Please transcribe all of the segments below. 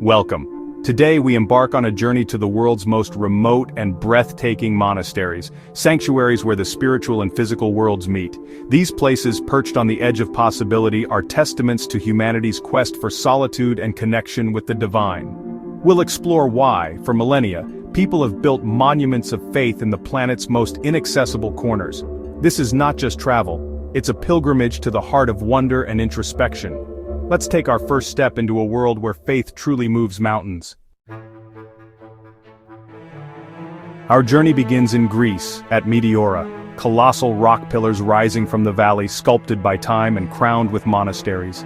Welcome. Today we embark on a journey to the world's most remote and breathtaking monasteries, sanctuaries where the spiritual and physical worlds meet. These places, perched on the edge of possibility, are testaments to humanity's quest for solitude and connection with the divine. We'll explore why, for millennia, people have built monuments of faith in the planet's most inaccessible corners. This is not just travel, it's a pilgrimage to the heart of wonder and introspection. Let's take our first step into a world where faith truly moves mountains. Our journey begins in Greece, at Meteora, colossal rock pillars rising from the valley, sculpted by time and crowned with monasteries.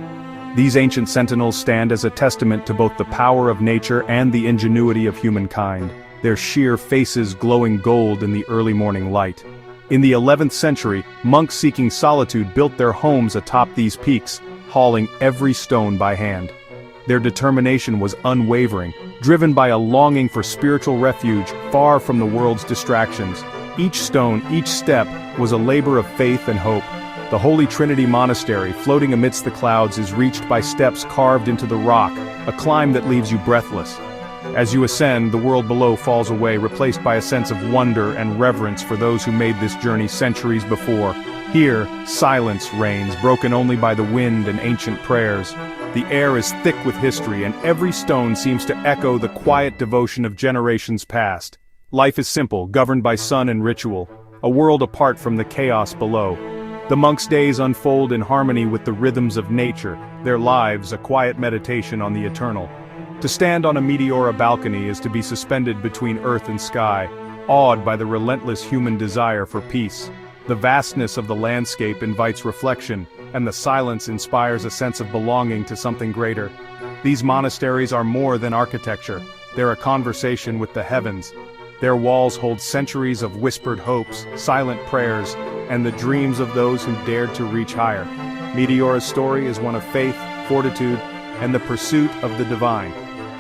These ancient sentinels stand as a testament to both the power of nature and the ingenuity of humankind, their sheer faces glowing gold in the early morning light. In the 11th century, monks seeking solitude built their homes atop these peaks, hauling every stone by hand. Their determination was unwavering, driven by a longing for spiritual refuge far from the world's distractions. Each stone, each step, was a labor of faith and hope. The Holy Trinity Monastery, floating amidst the clouds, is reached by steps carved into the rock, a climb that leaves you breathless. As you ascend, the world below falls away, replaced by a sense of wonder and reverence for those who made this journey centuries before. Here, silence reigns, broken only by the wind and ancient prayers. The air is thick with history, and every stone seems to echo the quiet devotion of generations past. Life is simple, governed by sun and ritual, a world apart from the chaos below. The monks' days unfold in harmony with the rhythms of nature, their lives a quiet meditation on the eternal. To stand on a Meteora balcony is to be suspended between earth and sky, awed by the relentless human desire for peace. The vastness of the landscape invites reflection, and the silence inspires a sense of belonging to something greater. These monasteries are more than architecture, they're a conversation with the heavens. Their walls hold centuries of whispered hopes, silent prayers, and the dreams of those who dared to reach higher. Meteora's story is one of faith, fortitude, and the pursuit of the divine.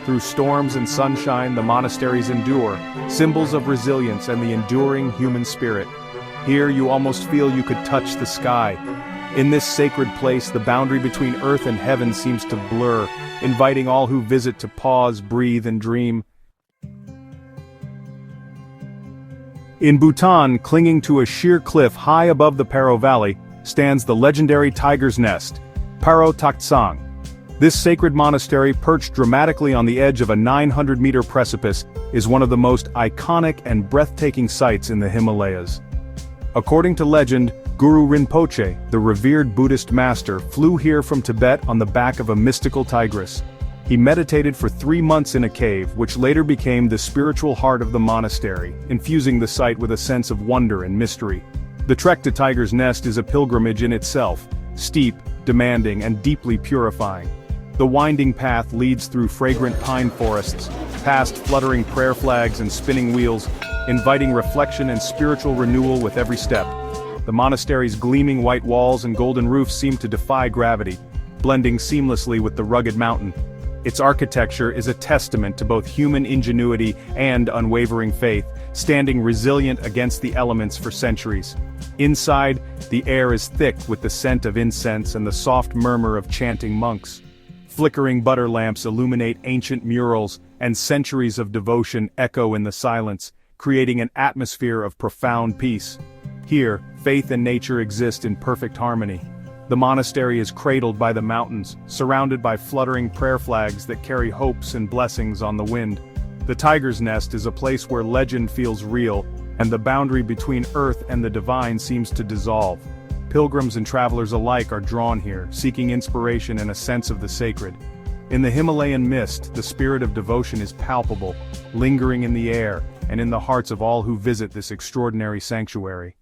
Through storms and sunshine, the monasteries endure, symbols of resilience and the enduring human spirit. Here you almost feel you could touch the sky. In this sacred place, the boundary between earth and heaven seems to blur, inviting all who visit to pause, breathe, and dream. In Bhutan, clinging to a sheer cliff high above the Paro Valley, stands the legendary Tiger's Nest, Paro Taktsang. This sacred monastery, perched dramatically on the edge of a 900-meter precipice, is one of the most iconic and breathtaking sights in the Himalayas. According to legend, Guru Rinpoche, the revered Buddhist master, flew here from Tibet on the back of a mystical tigress. He meditated for 3 months in a cave, which later became the spiritual heart of the monastery, infusing the site with a sense of wonder and mystery. The trek to Tiger's Nest is a pilgrimage in itself, steep, demanding, and deeply purifying. The winding path leads through fragrant pine forests, past fluttering prayer flags and spinning wheels, inviting reflection and spiritual renewal with every step. The monastery's gleaming white walls and golden roofs seem to defy gravity, blending seamlessly with the rugged mountain. Its architecture is a testament to both human ingenuity and unwavering faith, standing resilient against the elements for centuries. Inside, the air is thick with the scent of incense and the soft murmur of chanting monks. Flickering butter lamps illuminate ancient murals, and centuries of devotion echo in the silence, creating an atmosphere of profound peace. Here, faith and nature exist in perfect harmony. The monastery is cradled by the mountains, surrounded by fluttering prayer flags that carry hopes and blessings on the wind. The Tiger's Nest is a place where legend feels real, and the boundary between earth and the divine seems to dissolve. Pilgrims and travelers alike are drawn here, seeking inspiration and a sense of the sacred. In the Himalayan mist, the spirit of devotion is palpable, lingering in the air, and in the hearts of all who visit this extraordinary sanctuary.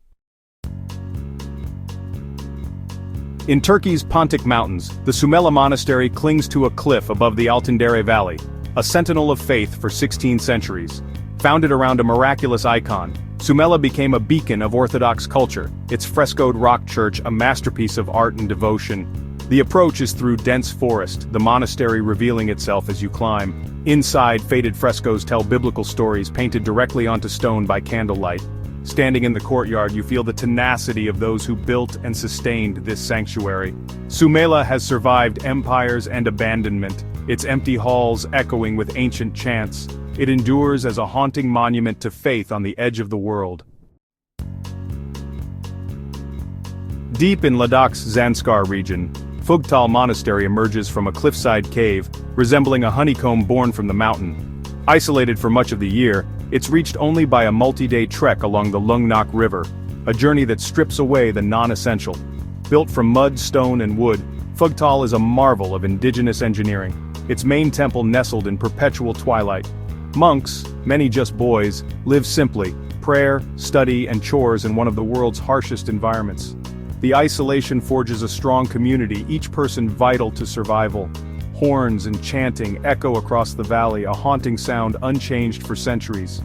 In Turkey's Pontic Mountains, the Sumela Monastery clings to a cliff above the Altındere Valley, a sentinel of faith for 16 centuries. Founded around a miraculous icon, Sumela became a beacon of Orthodox culture, its frescoed rock church a masterpiece of art and devotion. The approach is through dense forest, the monastery revealing itself as you climb. Inside, faded frescoes tell biblical stories painted directly onto stone by candlelight. Standing in the courtyard, you feel the tenacity of those who built and sustained this sanctuary. Sumela has survived empires and abandonment, its empty halls echoing with ancient chants. It endures as a haunting monument to faith on the edge of the world. Deep in Ladakh's Zanskar region, Phugtal Monastery emerges from a cliffside cave, resembling a honeycomb born from the mountain. Isolated for much of the year, it's reached only by a multi-day trek along the Lungnak River, a journey that strips away the non-essential. Built from mud, stone and wood, Phugtal is a marvel of indigenous engineering, its main temple nestled in perpetual twilight. Monks, many just boys, live simply, prayer, study and chores in one of the world's harshest environments. The isolation forges a strong community, each person vital to survival. Horns and chanting echo across the valley, a haunting sound unchanged for centuries.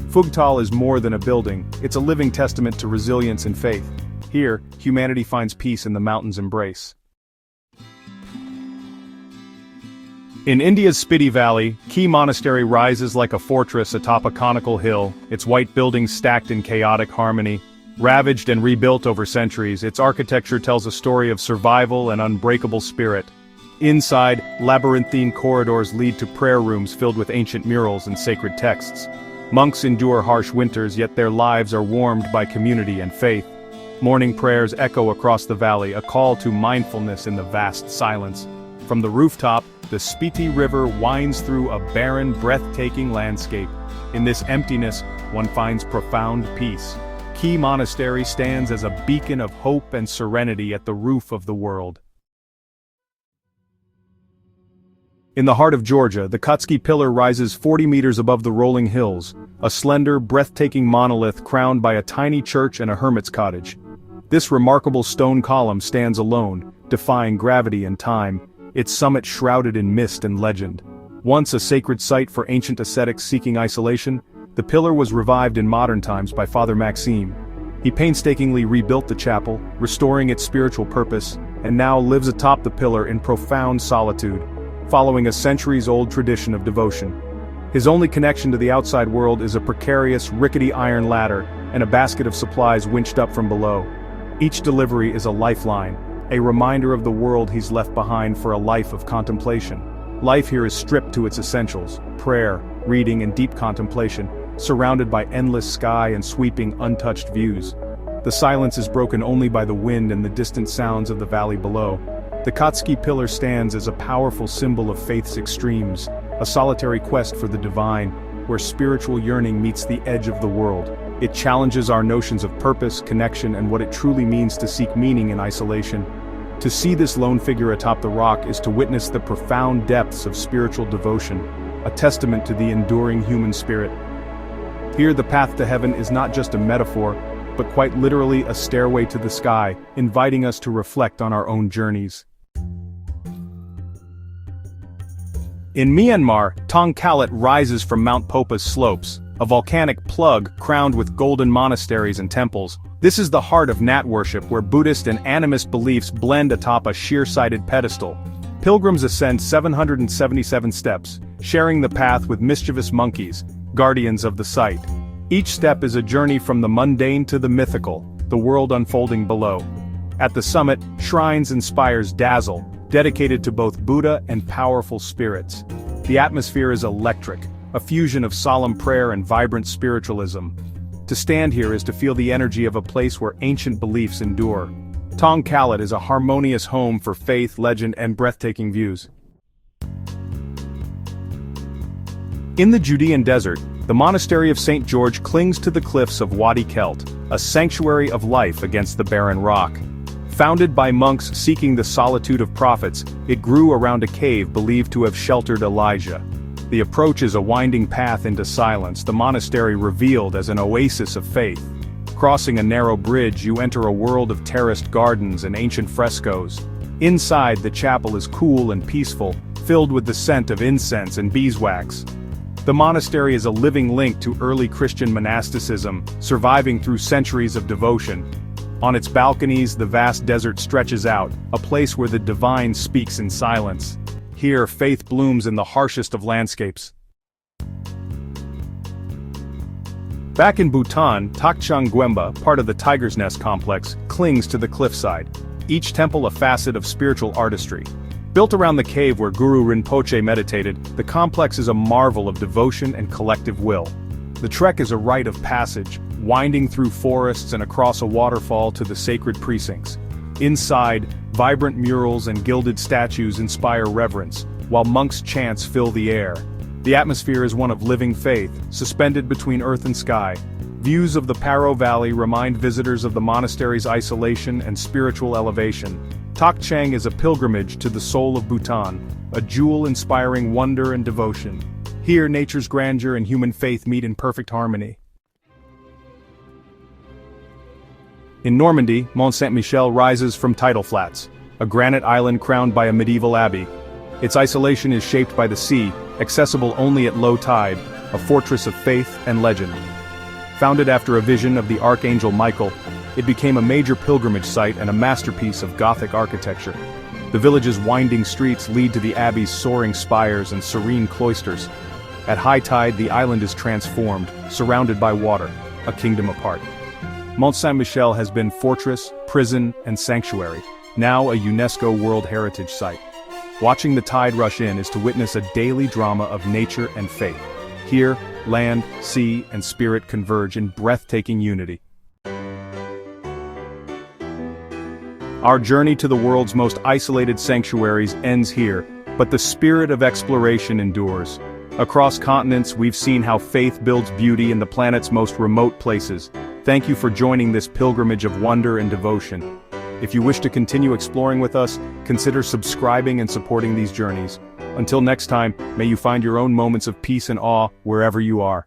Phugtal is more than a building, it's a living testament to resilience and faith. Here, humanity finds peace in the mountain's embrace. In India's Spiti Valley, Key Monastery rises like a fortress atop a conical hill, its white buildings stacked in chaotic harmony. Ravaged and rebuilt over centuries, its architecture tells a story of survival and unbreakable spirit. Inside, labyrinthine corridors lead to prayer rooms filled with ancient murals and sacred texts. Monks endure harsh winters, yet their lives are warmed by community and faith. Morning prayers echo across the valley, a call to mindfulness in the vast silence. From the rooftop, the Spiti River winds through a barren, breathtaking landscape. In this emptiness, one finds profound peace. Key Monastery stands as a beacon of hope and serenity at the roof of the world. In the heart of Georgia, the Kotsky Pillar rises 40 meters above the rolling hills, a slender, breathtaking monolith crowned by a tiny church and a hermit's cottage. This remarkable stone column stands alone, defying gravity and time, its summit shrouded in mist and legend. Once a sacred site for ancient ascetics seeking isolation, the pillar was revived in modern times by Father Maxime. He painstakingly rebuilt the chapel, restoring its spiritual purpose, and now lives atop the pillar in profound solitude, following a centuries-old tradition of devotion. His only connection to the outside world is a precarious, rickety iron ladder and a basket of supplies winched up from below. Each delivery is a lifeline, a reminder of the world he's left behind for a life of contemplation. Life here is stripped to its essentials: prayer, reading and deep contemplation, surrounded by endless sky and sweeping, untouched views. The silence is broken only by the wind and the distant sounds of the valley below. The Kotsky Pillar stands as a powerful symbol of faith's extremes, a solitary quest for the divine, where spiritual yearning meets the edge of the world. It challenges our notions of purpose, connection, and what it truly means to seek meaning in isolation. To see this lone figure atop the rock is to witness the profound depths of spiritual devotion, a testament to the enduring human spirit. Here the path to heaven is not just a metaphor, but quite literally a stairway to the sky, inviting us to reflect on our own journeys. In Myanmar, Tong Kalat rises from Mount Popa's slopes, a volcanic plug crowned with golden monasteries and temples. This is the heart of Nat worship, where Buddhist and animist beliefs blend atop a sheer-sided pedestal. Pilgrims ascend 777 steps, sharing the path with mischievous monkeys, guardians of the site. Each step is a journey from the mundane to the mythical, the world unfolding below. At the summit, shrines and spires dazzle, dedicated to both Buddha and powerful spirits. The atmosphere is electric, a fusion of solemn prayer and vibrant spiritualism. To stand here is to feel the energy of a place where ancient beliefs endure. Tong Kalat is a harmonious home for faith, legend, and breathtaking views. In the Judean desert, the monastery of St. George clings to the cliffs of Wadi Kelt, a sanctuary of life against the barren rock. Founded by monks seeking the solitude of prophets, it grew around a cave believed to have sheltered Elijah. The approach is a winding path into silence, the monastery revealed as an oasis of faith. Crossing a narrow bridge, you enter a world of terraced gardens and ancient frescoes. Inside, the chapel is cool and peaceful, filled with the scent of incense and beeswax. The monastery is a living link to early Christian monasticism, surviving through centuries of devotion. On its balconies, the vast desert stretches out, a place where the divine speaks in silence. Here, faith blooms in the harshest of landscapes. Back in Bhutan, Takchang Gwemba, part of the Tiger's Nest complex, clings to the cliffside, each temple a facet of spiritual artistry. Built around the cave where Guru Rinpoche meditated, the complex is a marvel of devotion and collective will. The trek is a rite of passage, winding through forests and across a waterfall to the sacred precincts. Inside, vibrant murals and gilded statues inspire reverence, while monks' chants fill the air. The atmosphere is one of living faith, suspended between earth and sky. Views of the Paro Valley remind visitors of the monastery's isolation and spiritual elevation. Tak Cheng is a pilgrimage to the soul of Bhutan, a jewel inspiring wonder and devotion. Here, nature's grandeur and human faith meet in perfect harmony. In Normandy, Mont Saint-Michel rises from tidal flats, a granite island crowned by a medieval abbey. Its isolation is shaped by the sea, accessible only at low tide, a fortress of faith and legend. Founded after a vision of the Archangel Michael, it became a major pilgrimage site and a masterpiece of Gothic architecture. The village's winding streets lead to the abbey's soaring spires and serene cloisters. At high tide, the island is transformed, surrounded by water, a kingdom apart. Mont Saint-Michel has been fortress, prison, and sanctuary, now a UNESCO World Heritage Site. Watching the tide rush in is to witness a daily drama of nature and faith. Here, land, sea, and spirit converge in breathtaking unity. Our journey to the world's most isolated sanctuaries ends here, but the spirit of exploration endures. Across continents, we've seen how faith builds beauty in the planet's most remote places. Thank you for joining this pilgrimage of wonder and devotion. If you wish to continue exploring with us, consider subscribing and supporting these journeys. Until next time, may you find your own moments of peace and awe wherever you are.